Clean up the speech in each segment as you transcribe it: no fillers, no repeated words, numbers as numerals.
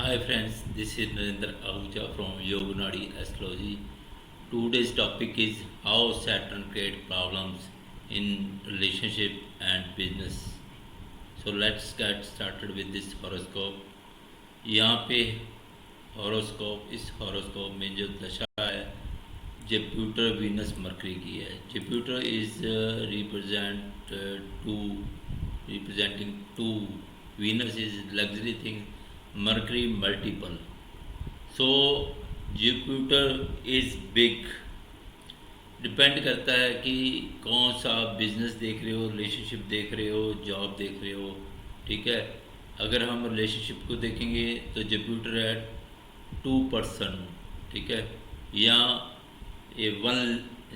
Hi friends, this is Narendra Ahuja from Yoganadi Astrology. Today's topic is how Saturn creates problems in relationship and business. So let's get started with this horoscope. यहाँ पे horoscope इस horoscope में जो दशा है Jupiter Venus Mercury की है. Jupiter is represent to representing two. Venus is luxury thing, Mercury multiple. So Jupiter is big. Depend करता है कि कौन सा आप बिजनेस देख रहे हो, रिलेशनशिप देख रहे हो, जॉब देख रहे हो. ठीक है. अगर हम रिलेशनशिप को देखेंगे तो जुपिटर है 2%. ठीक है. या ए one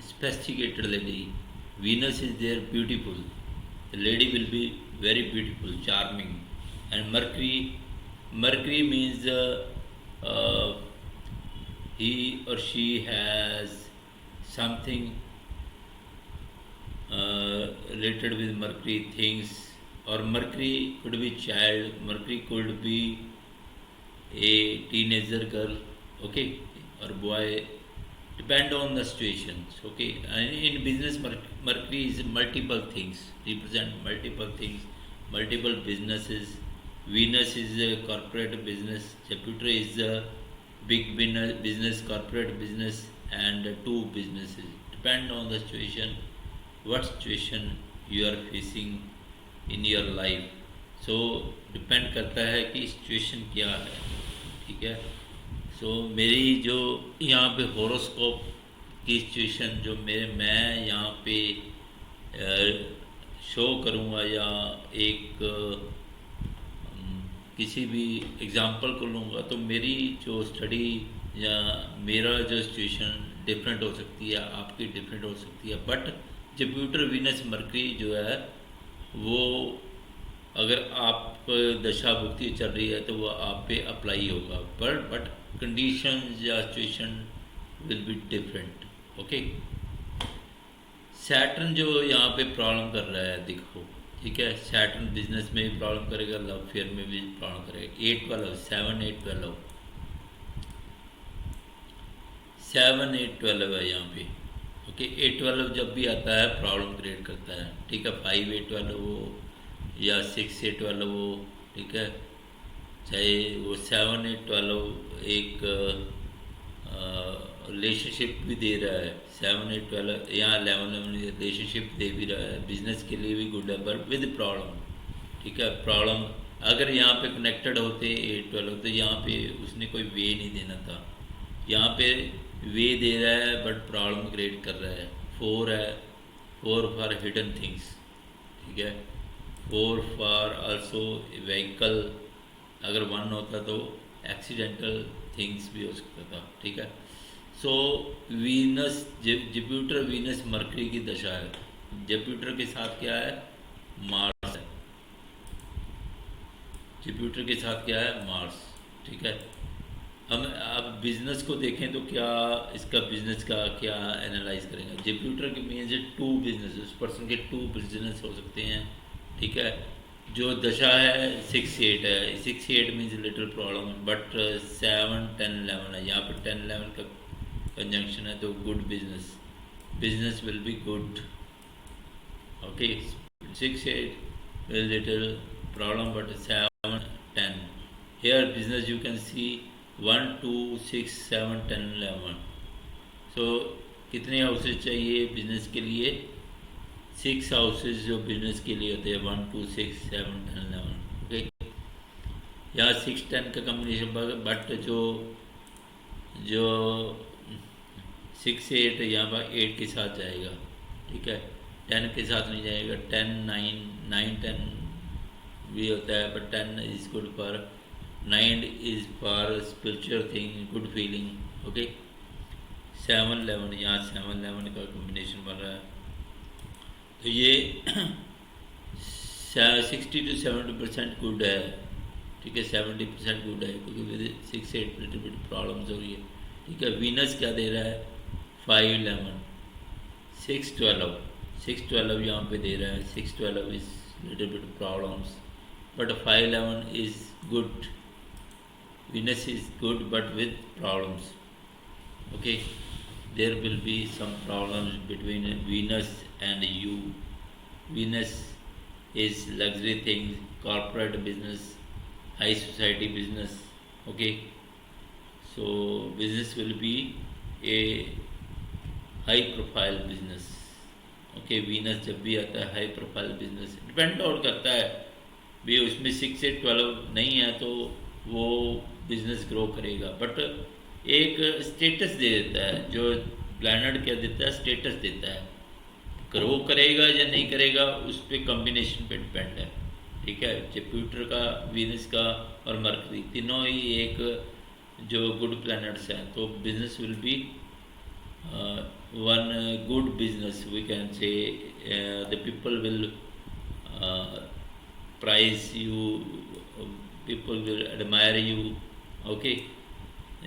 sophisticated lady, Venus is there beautiful. The lady will be very beautiful, charming. And Mercury means uh, he or she has something related with Mercury things, or Mercury could be child, Mercury could be a teenager girl, okay, or boy, depend on the situations, okay. And in business, Mercury is multiple things, represent multiple things, multiple businesses. Venus is a corporate business, Jupiter is a big business, corporate business, and two businesses. Depend on the situation, what situation you are facing in your life. So depend करता है कि situation क्या है. ठीक है. मेरी जो यहाँ पे होरोस्कोप की सिचुएशन जो मैं यहाँ पे शो करूँगा, या एक किसी भी एग्ज़ाम्पल को लूँगा, तो मेरी जो स्टडी या मेरा जो सिचुएशन डिफरेंट हो सकती है, आपकी डिफरेंट हो सकती है. बट जुपिटर वीनस मरकरी जो है वो, अगर आप दशा भुक्ति चल रही है तो वो आप पे अप्लाई होगा. बट कंडीशन या situation will be different. Okay. Saturn जो यहाँ पे प्रॉब्लम कर रहा है, देखो. ठीक है. सैटर्न बिजनेस में भी प्रॉब्लम करेगा, लव फेयर में भी प्रॉब्लम करेगा. 8 12 7 8 12 7 8 12 है यहाँ पे. ओके. 8 12 जब भी आता है प्रॉब्लम क्रिएट करता है. ठीक है. 5 8 12 हो या 6 8 12 हो. ठीक है. चाहे वो 7 8 12 एक रिलेशनशिप भी दे रहा है. 7 8 12 यहाँ 11 रिलेशनशिप दे भी रहा है, बिजनेस के लिए भी गुड है, बट विद प्रॉब्लम. ठीक है. प्रॉब्लम अगर यहाँ पे कनेक्टेड होते 8 12 तो यहाँ पे उसने कोई वे नहीं देना था. यहाँ पे वे दे रहा है बट प्रॉब्लम क्रिएट कर रहा है. 4 है. 4 फॉर हिडन थिंग्स. ठीक है. 4 फॉर आल्सो व्हीकल. अगर 1 होता तो एक्सीडेंटल थिंग्स भी हो सकता था. ठीक है. वीनस जुपिटर वीनस मरकरी की दशा है. जुपिटर के साथ क्या है? मार्स है. जुपिटर के साथ क्या है? मार्स. ठीक है. हम अब बिजनेस को देखें तो क्या इसका बिजनेस का क्या एनालाइज करेंगे. जुपिटर के मीन्स टू बिजनेस, उस पर्सन के टू बिजनेस हो सकते हैं. ठीक है. जो दशा है 6 8 है. 6 8 मीन्स लिटिल प्रॉब्लम, बट 7 10 11 है. यहाँ पर 10 11 का कंजंक्शन है तो good business, business will be good. Okay. 6 8 will little problem, but 7 10 here business you can see 1 2 6 7 10 11. सो कितने हाउसेज चाहिए बिजनेस के लिए? 6 हाउसेज जो बिजनेस के लिए होते हैं. 1 2 6 7 10 11. ओके. यहाँ 6 10 का कम्बिनेशन, बट जो जो 6 8 यहाँ पर 8 के साथ जाएगा. ठीक है. 10 के साथ नहीं जाएगा. 10 9 9 10 भी होता है, but 10 is good for, 9 is for spiritual thing, good feeling. Okay. 7 11 यहाँ 7 11 का कॉम्बिनेशन बन रहा है. तो ये 60 to 70% गुड है. ठीक है. 70% गुड है, क्योंकि विद 6 8 लिटिल बिट प्रॉब्लम्स हो रही है. ठीक है. वीनस क्या दे रहा है? 5 11 6 12. 6 12 यहाँ पे दे रहा है. 6 12 is little bit problems, but 5 11 is good. Venus is good but with problems. Okay, there will be some problems between Venus and you. Venus is luxury things, corporate business, high society business. Okay, so business will be a high profile business. Okay Venus जब भी आता है high profile business depend out करता है भी उसमें 6 से 12 नहीं है तो वो बिजनेस ग्रो करेगा बट एक स्टेटस दे देता है जो प्लानट क्या देता है स्टेटस देता है ग्रो करेगा या नहीं करेगा उस पर कम्बिनेशन पे डिपेंड है ठीक है जुपिटर का वीनस का और मरकरी तीनों ही एक जो गुड प्लैनेट्स हैं तो business will be one good business we can say the people will uh, prize you people will admire you okay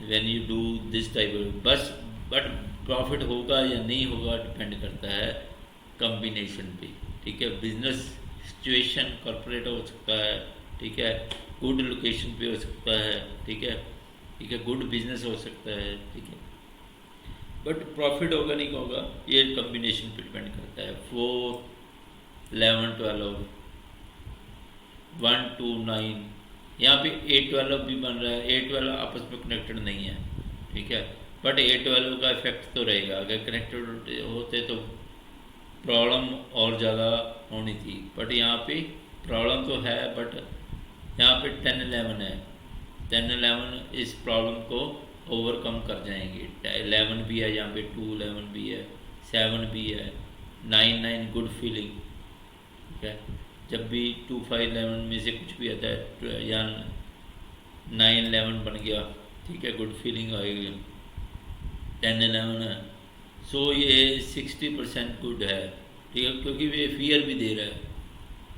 when you do this type of बस but profit होगा या नहीं होगा डिपेंड करता है combination पे ठीक है बिजनेस सिचुएशन कॉर्पोरेट हो सकता है ठीक है गुड लोकेशन पे हो सकता है ठीक है गुड बिजनेस हो सकता है ठीक है बट प्रॉफिट होगा नहीं होगा ये कम्बिनेशन पे डिपेंड करता है 4, 11, 12, 1, 2, 9 यहाँ पे 8, 12 भी बन रहा है 8, 12 आपस में कनेक्टेड नहीं है ठीक है बट 8, 12 का इफेक्ट तो रहेगा अगर कनेक्टेड होते तो प्रॉब्लम और ज़्यादा होनी थी बट यहाँ पे प्रॉब्लम तो है बट यहाँ पे 10, 11 है 10, 11 इस प्रॉब्लम को ओवरकम कर जाएंगे 11 भी है यहाँ पे 2, 11 भी है 7 भी है 9, 9 गुड फीलिंग ठीक है जब भी 2, 5, 11 में से कुछ भी आता है या 9, 11 बन गया ठीक है गुड फीलिंग आएगी 10, 11 है सो ये 60% गुड है ठीक है क्योंकि ये फियर भी दे रहा है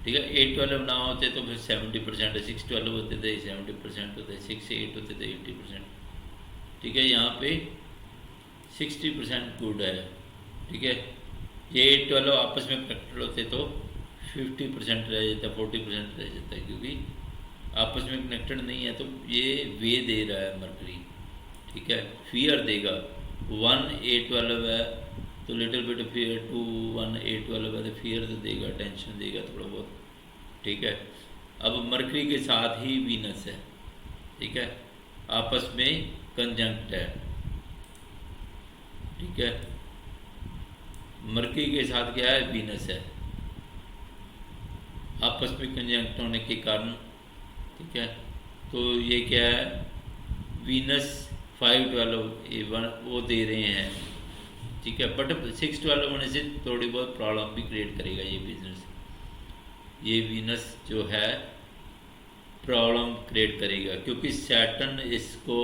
ठीक है 8, 12 ना होते तो फिर 70% है 6, 12 होते थे 70% होते 6 से 8 होते थे 80% ठीक है यहाँ पे 60% गुड है ठीक है ये 8, 12 आपस में कनेक्टेड होते तो 50% रह जाता 40% रह जाता है क्योंकि आपस में कनेक्टेड नहीं है तो ये वे दे रहा है मरकरी ठीक है फियर देगा 1, 8, 12 है तो लिटिल बिट फियर 2, 1, 8, 12 है तो फियर तो देगा टेंशन देगा थोड़ा बहुत ठीक है अब मरकरी के साथ ही वीनस है ठीक है आपस में कंजंक्ट है ठीक है मरकरी के साथ क्या है वीनस है आपस में कंजंक्ट होने के कारण ठीक है तो ये क्या है वीनस 5, 12 वो दे रहे हैं ठीक है बट 6, 12 होने से थोड़ी बहुत प्रॉब्लम भी क्रिएट करेगा ये बिजनेस ये वीनस जो है प्रॉब्लम क्रिएट करेगा क्योंकि सैटर्न इसको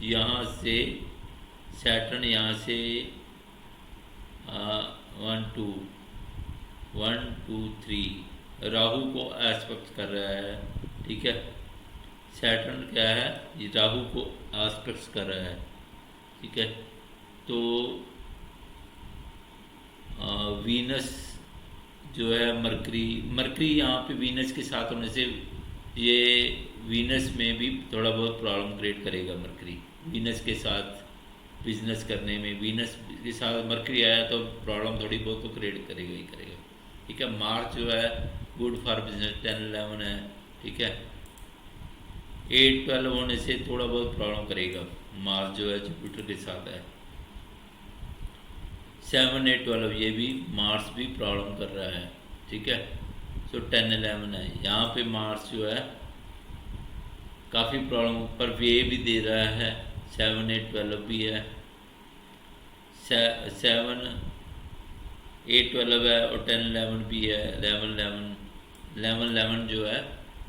यहाँ से सैटर्न यहाँ से 1, 2, 1, 2, 3 राहु को एस्पेक्ट कर रहा है ठीक है सैटर्न क्या है ये राहु को एस्पेक्ट कर रहा है ठीक है तो वीनस जो है मरकरी यहाँ पे वीनस के साथ होने से ये वीनस में भी थोड़ा बहुत प्रॉब्लम क्रिएट करेगा मरकरी वीनस के साथ बिजनेस करने में वीनस के साथ मरकरी आया तो प्रॉब्लम थोड़ी बहुत तो क्रिएट करेगा ही करेगा ठीक है मार्च जो है गुड फॉर बिजनेस 10, 11 है ठीक है 8, 12 होने से थोड़ा बहुत प्रॉब्लम करेगा मार्च जो है जुपिटर के साथ है 7, 8, 12 ये भी मार्स भी प्रॉब्लम कर रहा है ठीक है सो 10, 11 है यहाँ पे मार्स जो है काफ़ी प्रॉब्लम पर वे भी दे रहा है 7, 8, 12 भी है 7, 8, 12 है और 10, 11 भी है 11, 11 जो है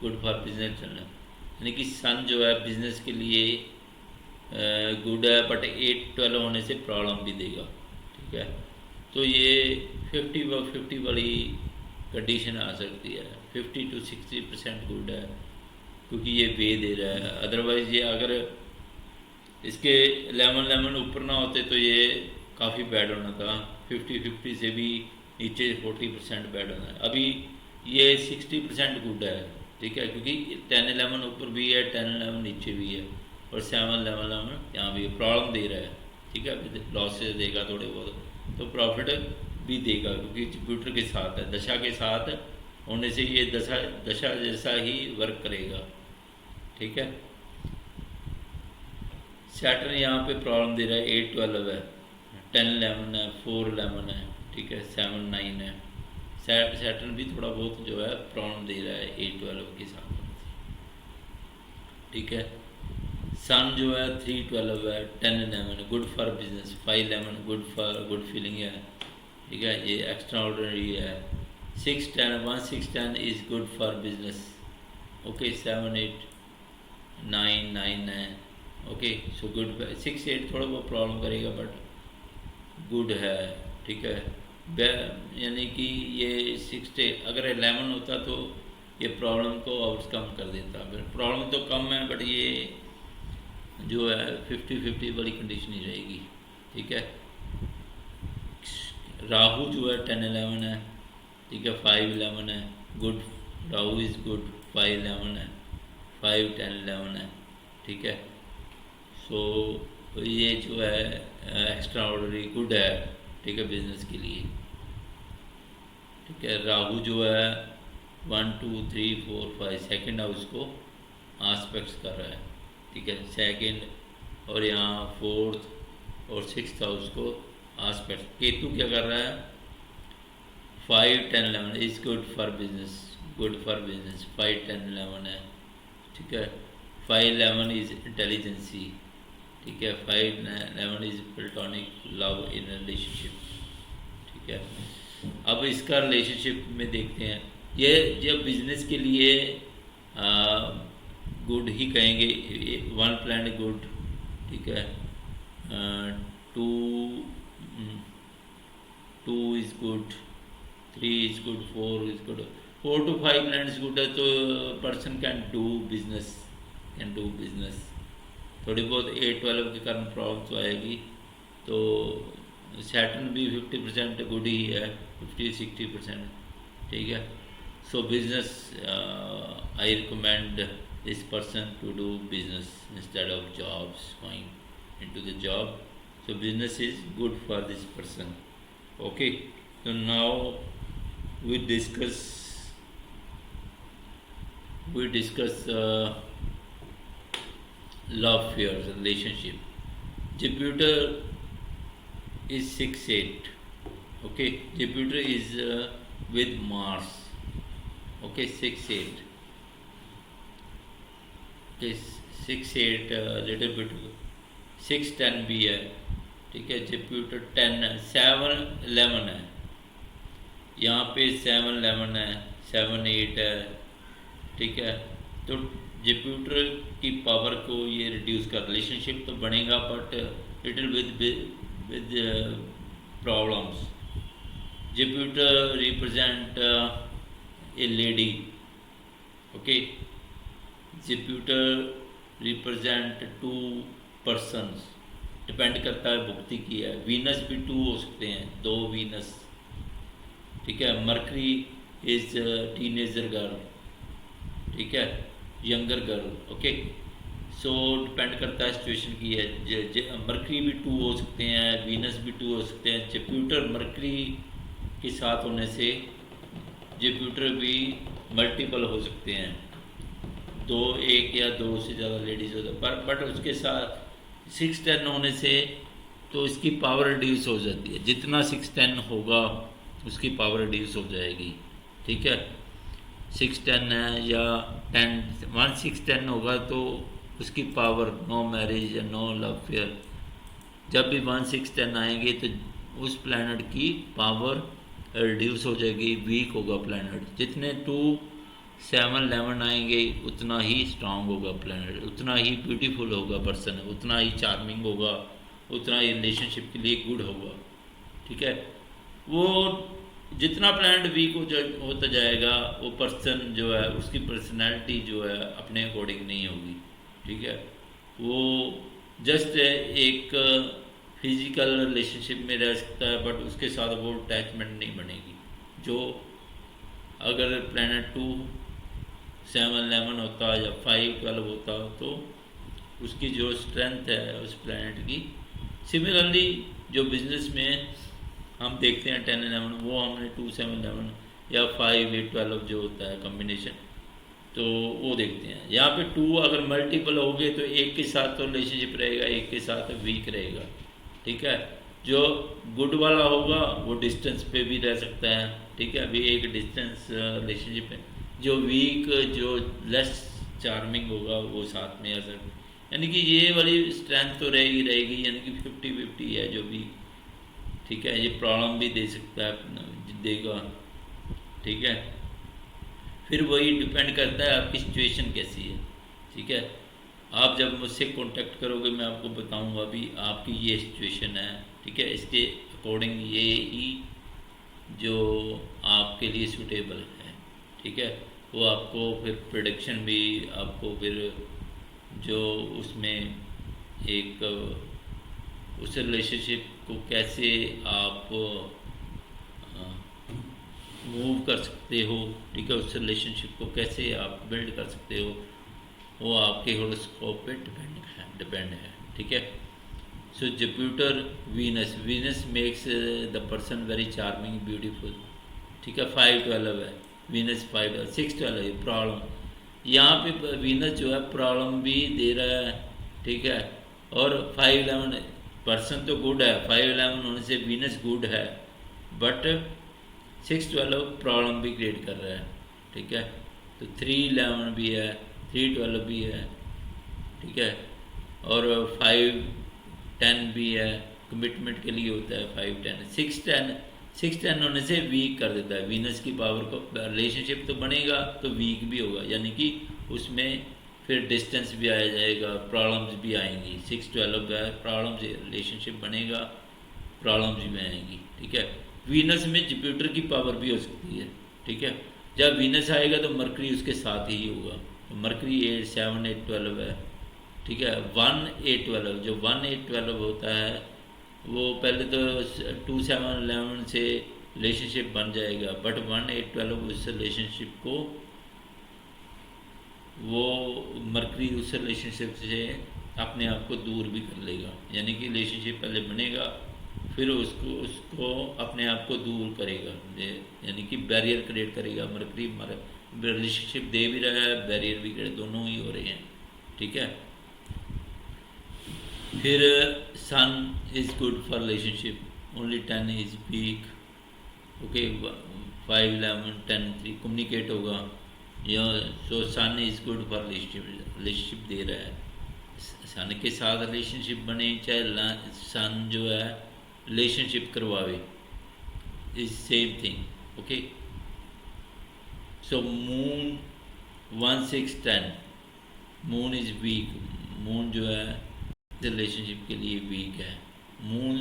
गुड फॉर बिजनेस चलना यानी कि सन जो है बिजनेस के लिए गुड है बट 8, 12 होने से प्रॉब्लम भी देगा ठीक है तो ये 50 वाली कंडीशन आ सकती है 50 to 60% गुड है क्योंकि ये वे दे रहा है अदरवाइज़ ये अगर इसके 11 ऊपर ना होते तो ये काफ़ी बैड होना था 50 से भी नीचे 40% बैड होना है अभी ये 60% गुड है ठीक है, क्योंकि 10-11 ऊपर भी है, 10-11 नीचे भी है, और 7-11 यहाँ भी प्रॉब्लम दे रहा है। ठीक है, लॉसेज देगा थोड़े बहुत, तो प्रॉफिट भी देगा, क्योंकि जुपिटर के साथ है, दशा के साथ होने से ये दशा दशा जैसा ही वर्क करेगा। ठीक है, सैटर्न यहाँ पे प्रॉब्लम दे रहा है, 8-12 है, 10-11 है, 4-11 है, ठीक है, 7-9 है। सैटर्न भी थोड़ा बहुत जो है प्रॉब्लम दे रहा है 8-12 के साथ। ठीक है, सन जो है 3-12 है, 10-11 good for business, 5-11 good for good feeling है। ठीक है, ये एक्स्ट्रा ऑर्डनरी है। 6-10 1-6-10 is good for business. Okay, 7-8-9 है। Okay, so good. 6-8 थोड़ा बहुत प्रॉब्लम करेगा, बट गुड है। ठीक है, यानी कि ये 6 अगर 11 होता तो ये प्रॉब्लम को ओवरकम कर देता। प्रॉब्लम तो कम है, बट ये जो है 50-50 वाली कंडीशन ही रहेगी। ठीक है, राहु जो है 10-11 है। ठीक है, 5-11 है, गुड। राहु इज़ गुड, 5-11 है, 5-10-11 है। ठीक है, सो ये जो है एक्स्ट्रा ऑर्डनरी गुड है। ठीक है, बिजनेस के लिए। ठीक है, राहु जो है 1 2 3 4 5 सेकेंड हाउस को आस्पेक्ट्स कर रहा है। ठीक है, सेकेंड और यहाँ फोर्थ और सिक्स हाउस को आस्पेक्ट। केतु क्या कर रहा है, 5-10-11 is good for business, good for business, 5-10-11 है। ठीक है, 5-11 इज इंटेलिजेंसी। ठीक है, 5-11 is platonic love in relationship. ठीक है, अब इसका रिलेशनशिप में देखते हैं। ये जब बिजनेस के लिए गुड ही कहेंगे, 1 प्लान गुड। ठीक है, 2 is good, 3 is good, 4 is good. 4 to 5 plan is good है, तो person can do business, can do business. थोड़ी बहुत 8-12 के कारण प्रॉब्लम तो आएगी। तो सैटर्न भी 50% गुड ही है, 50-60%। ठीक है, so business I recommend this person to do business instead of jobs, going into the job. So business is good for this person. Okay, so now we discuss love affairs, relationship. Jupiter is 6-8. Okay, Jupiter is with Mars. Okay, 6-8. Okay, 6-8 little bit 6-10 भी है। ठीक है, Jupiter 10 है, 7-11 है, यहाँ पे 7-11 है, 7-8 है। ठीक है, तो Jupiter की पावर को ये रिड्यूस कर, रिलेशनशिप तो बनेगा but little with problems. Jupiter represent a lady. Okay, Jupiter represent 2 persons, depend करता है भुक्ति की है। वीनस भी 2 हो सकते हैं, 2 वीनस। ठीक है, मरकरी इज टीनेजर गर्ल। ठीक है, यंगर गर्ल। ओके, सो डिपेंड करता है सिचुएशन की है। मरकरी भी 2 हो सकते हैं, वीनस भी 2 हो सकते हैं। जुपिटर मरकरी के साथ होने से जुपिटर भी मल्टीपल हो सकते हैं, 2, 1 या 2 से ज़्यादा लेडीज होता है। पर बट उसके साथ 6-10 होने से तो इसकी पावर रिड्यूस हो जाती है। जितना 6-10 होगा उसकी पावर रिड्यूस हो जाएगी। ठीक है, 6-10 है या 1-6-10 होगा तो उसकी पावर, नो मैरिज या नो लव फेयर। जब भी 1-6-10 आएंगे तो उस प्लैनेट की पावर रिड्यूस हो जाएगी, वीक होगा प्लैनेट। जितने 2-7-11 आएंगे उतना ही स्ट्रांग होगा प्लैनेट, उतना ही ब्यूटीफुल होगा पर्सन, उतना ही चार्मिंग होगा, उतना ही रिलेशनशिप के लिए गुड होगा। ठीक है, वो जितना प्लैनेट वीक होता जाएगा वो पर्सन जो है उसकी पर्सनैलिटी जो है अपने अकॉर्डिंग नहीं होगी। ठीक है, वो जस्ट एक फिजिकल रिलेशनशिप में रह सकता है बट उसके साथ वो अटैचमेंट नहीं बनेगी। जो अगर प्लैनेट 2 7-11 होता या 5-12 होता तो उसकी जो स्ट्रेंथ है उस प्लैनेट की। सिमिलरली जो बिजनेस में हम देखते हैं 10-11, वो हमने 2-7-11 या 5-8-12 जो होता है कॉम्बिनेशन, तो वो देखते हैं। यहाँ पे 2 अगर मल्टीपल हो गए तो एक के साथ तो रिलेशनशिप रहेगा, एक के साथ वीक रहेगा, ठीक है। जो गुड वाला होगा वो डिस्टेंस पे भी रह सकता है, ठीक है, अभी एक डिस्टेंस रिलेशनशिप है। जो वीक, जो लेस चार्मिंग होगा वो साथ में आ सकता है। यानी कि ये वाली स्ट्रेंथ तो रहेगी रहेगी, यानी कि 50-50 है जो भी, ठीक है। ये प्रॉब्लम भी दे सकता है, देगा, ठीक है। फिर वही डिपेंड करता है आपकी सिचुएशन कैसी है, ठीक है। आप जब मुझसे कांटेक्ट करोगे मैं आपको बताऊंगा अभी आपकी ये सिचुएशन है, ठीक है, इसके अकॉर्डिंग ये ही जो आपके लिए सूटेबल है, ठीक है। वो आपको फिर प्रोडक्शन भी आपको फिर जो उसमें एक उस रिलेशनशिप को कैसे आप मूव कर सकते हो, ठीक है, उस रिलेशनशिप को कैसे आप बिल्ड कर सकते हो, वो आपके होरोस्कोप पे डिपेंड है, ठीक है। So Jupiter Venus, Venus makes the person very charming beautiful, ठीक है। 5-12 है वीनस, 5-6-12 है प्रॉब्लम। यहाँ पे वीनस जो है प्रॉब्लम भी दे रहा है, ठीक है। और 5-11 पर्सन तो गुड है, 5-11 होने से वीनस गुड है, बट 6-12 प्रॉब्लम भी क्रिएट कर रहा है, ठीक है। तो 3-11 भी है, 3-12 भी है, ठीक है। और 5-10 भी है, कमिटमेंट के लिए होता है 5-10। 6-10 होने से वीक कर देता है वीनस की पावर को। रिलेशनशिप तो बनेगा तो वीक भी होगा, यानी कि उसमें फिर डिस्टेंस भी आ जाएगा, प्रॉब्लम्स भी आएंगी। 6-12 है प्रॉब्लम्स, रिलेशनशिप बनेगा, प्रॉब्लम्स भी आएंगी, ठीक है। वीनस में जुपिटर की पावर भी हो सकती है, ठीक है। जब वीनस आएगा तो मरकरी उसके साथ ही होगा, तो मरकरी 8-7-8-12 है, ठीक है। 1-8-12, जो 1-8-12 होता है वो पहले तो 2-7-11 से रिलेशनशिप बन जाएगा, बट 1-8-12 उस रिलेशनशिप को वो मरकरी उस रिलेशनशिप से अपने आप को दूर भी कर लेगा, यानी कि रिलेशनशिप पहले बनेगा फिर उसको उसको अपने आप को दूर करेगा, यानी कि बैरियर क्रिएट करेगा। मरकरी रिलेशनशिप दे भी रहा है, बैरियर भी क्रिएट, दोनों ही हो रहे हैं, ठीक है। फिर sun is good for relationship, only 10 is weak, okay. 5-11-10-3 communicate होगा, यह so sun is good for relationship, relationship दे रहा है। सन के साथ रिलेशनशिप बने, चाहे सन जो है रिलेशनशिप करवावे, is same thing, okay. So moon 1-6-10, moon is weak, moon जो है रिलेशनशिप के लिए वीक है। मून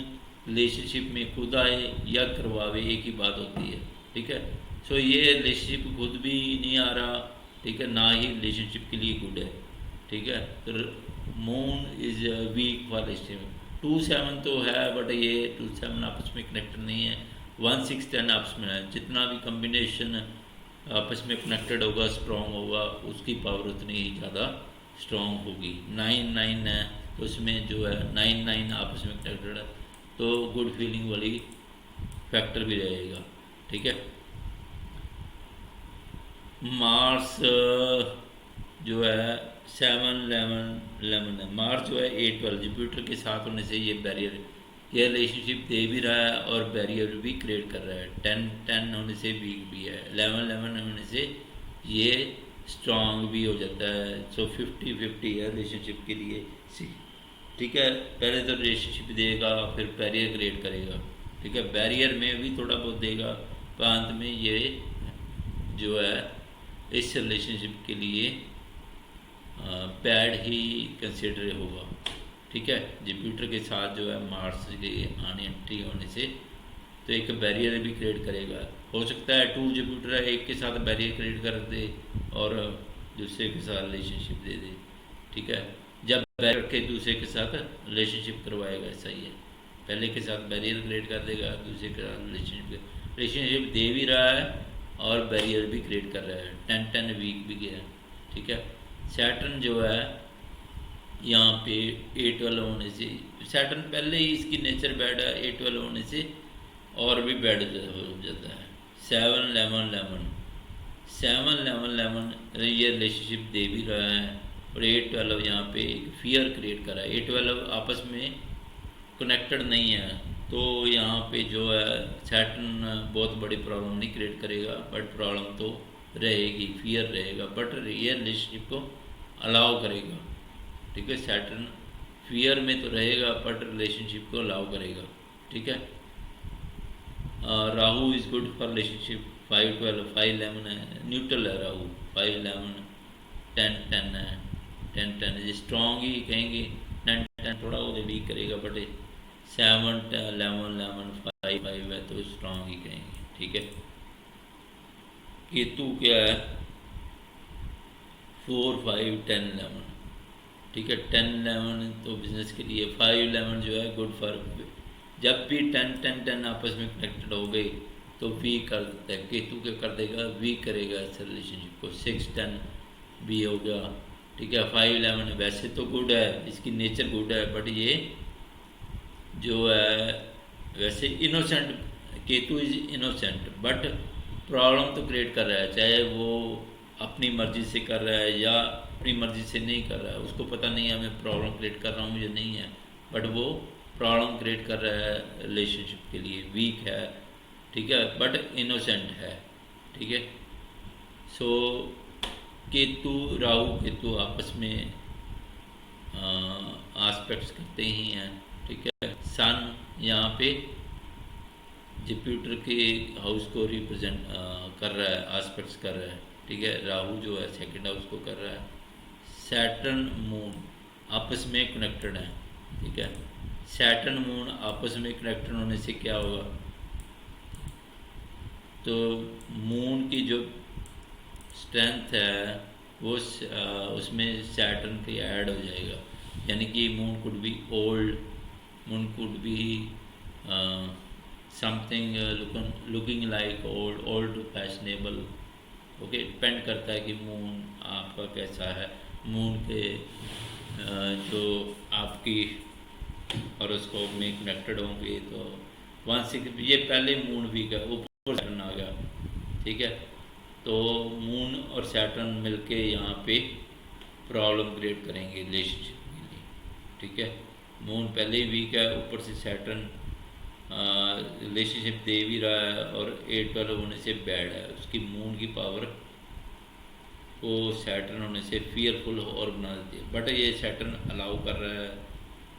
रिलेशनशिप में खुद आए या करवावे, एक ही बात होती है, ठीक है। सो ये रिलेशनशिप खुद भी नहीं आ रहा, ठीक है, ना ही रिलेशनशिप के लिए गुड है, ठीक है। तो moon is weak for relationship. 2-7 तो है, बट ये 2-7 आपस में कनेक्टेड नहीं है। 1-6-10 आपस में है, जितना भी कम्बिनेशन आपस में कनेक्टेड होगा, स्ट्रॉन्ग होगा, उसकी पावर उतनी ही ज़्यादा स्ट्रॉन्ग होगी। 9-9 है, तो उसमें जो है 9-9 आपस में कनेक्टेड है, तो गुड फीलिंग वाली फैक्टर भी रहेगा, ठीक है। मार्स जो है 7-11 है, मार्स जो है 8-12 जुपिटर के साथ होने से ये बैरियर, ये रिलेशनशिप दे भी रहा है और बैरियर भी क्रिएट कर रहा है। 10-10 होने से वीक भी है, 11-11 होने से ये स्ट्रॉन्ग भी हो जाता है। सो 50-50 है रिलेशनशिप के लिए, ठीक है। पहले तो रिलेशनशिप देगा, फिर बैरियर क्रिएट करेगा, ठीक है। बैरियर में भी थोड़ा बहुत देगा, पर अंत में ये जो है इस रिलेशनशिप के लिए बैड ही कंसिडर होगा, ठीक है। जुपिटर के साथ जो है मार्स के आने एंट्री होने से तो एक बैरियर भी क्रिएट करेगा। हो सकता है 2 जुपिटर है, एक के साथ बैरियर क्रिएट कर दे और दूसरे के साथ रिलेशनशिप दे दे, ठीक है। जब बैरियर के दूसरे के साथ रिलेशनशिप करवाएगा, ऐसा ही है, पहले के साथ बैरियर क्रिएट कर देगा, दूसरे के साथ रिलेशनशिप दे भी रहा है और बैरियर भी क्रिएट कर रहा है। 10-10 वीक भी गया, ठीक है। सैटर्न जो है यहाँ पे A12 होने से, सैटर्न पहले ही इसकी नेचर बैड है, A12 होने से और भी बैड हो जाता है। 7 11 11, 7 11 11 ये रिलेशनशिप दे भी रहा है, और A12 यहाँ पे एक फियर क्रिएट कर रहा है। A12 आपस में कनेक्टेड नहीं है, तो यहाँ पे जो है सैटर्न बहुत बड़ी प्रॉब्लम नहीं क्रिएट करेगा, बट प्रॉब्लम तो रहेगी, फियर रहेगा, बट ये रिलेशनशिप को अलाउ करेगा। ठीक है, सैटर्न फियर में तो रहेगा बट रिलेशनशिप को अलाउ करेगा। ठीक है। Rahu is good for relationship. 5 12 5 11 है, न्यूट्रल है राहु। 5 11 10 10 है, 10 10 स्ट्रॉन्ग ही कहेंगे। 10 10 थोड़ा वो वीक करेगा, बट 7 11 11 5 5 है तो स्ट्रॉन्ग ही कहेंगे। ठीक है। केतु क्या है? 4 5 10 11। ठीक है, 10 11 तो बिजनेस के लिए। 5 11 जो है गुड फॉर, जब भी 10 10 10 आपस में कनेक्टेड हो गए तो वीक कर देता है। केतु क्या कर देगा? वीक करेगा इस रिलेशनशिप को। 6 10 भी हो गया। ठीक है। 5 11 वैसे तो गुड है, इसकी नेचर गुड है, बट ये जो है वैसे innocent, Ketu is innocent, but problem तो क्रिएट कर रहा है, चाहे वो अपनी मर्जी से कर रहा है या अपनी मर्जी से नहीं कर रहा है, उसको पता नहीं है मैं प्रॉब्लम क्रिएट कर रहा हूँ या नहीं है, बट वो प्रॉब्लम क्रिएट कर रहा है रिलेशनशिप के लिए। वीक है, ठीक है, बट इनोसेंट है। ठीक है। सो केतु, राहु केतु आपस में आस्पेक्ट्स करते ही हैं। ठीक है। सन यहाँ पे जुपिटर के हाउस को रिप्रेजेंट कर रहा है, आस्पेक्ट्स कर रहा है। ठीक है। राहु जो है सेकंड हाउस को कर रहा है। सैटर्न मून आपस में कनेक्टेड हैं। ठीक है। सैटर्न मून आपस में कनेक्टेड होने से क्या होगा? तो मून की जो स्ट्रेंथ है वो उसमें सैटर्न की ऐड हो जाएगा, यानी कि moon could be old, moon could be something looking like old, old to fashionable. Okay, depend करता है कि मून आपका कैसा है। मून के जो आपकी हॉरोस्कोप में कनेक्टेड होंगे तो 1 6, ये पहले मून वीक है, ऊपर सैटर्न आ गया। ठीक है। तो मून और सैटर्न मिलके यहाँ पे प्रॉब्लम क्रिएट करेंगे रिलेशनशिप के लिए। ठीक है। मून पहले ही वीक है, ऊपर से सैटर्न रिलेशनशिप दे भी रहा है, और 8 12 होने से बैड है। उसकी मून की पावर को सैटर्न होने से फियरफुल और बना देती है, बट ये सैटर्न अलाउ कर रहा है।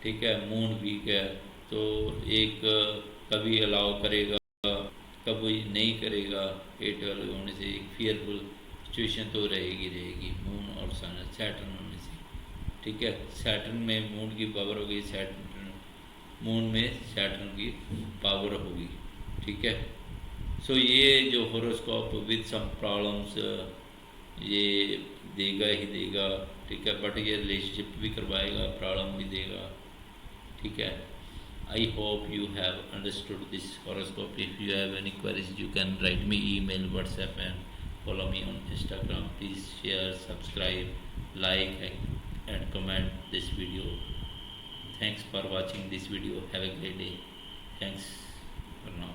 ठीक है। मून वीक है तो एक कभी अलाउ करेगा, कभी नहीं करेगा। 8 12 होने से एक फियरफुल सिचुएशन तो रहेगी मून और सन सैटर्न होने से। ठीक है। सैटर्न में मून की पावर होगी, सैटर्न मून में सैटर्न की पावर होगी। ठीक है। सो ये जो होरोस्कोप विद सम प्रॉब्लम्स ये देगा ही देगा। ठीक है। बट ये रिलेशनशिप भी करवाएगा, प्रॉब्लम भी देगा। ठीक है। I hope you have understood this horoscope. If you have any queries, you can write me email, WhatsApp, and follow me on Instagram. Please share, subscribe, like, and comment this video. Thanks for watching this video. Have a great day. Thanks for now.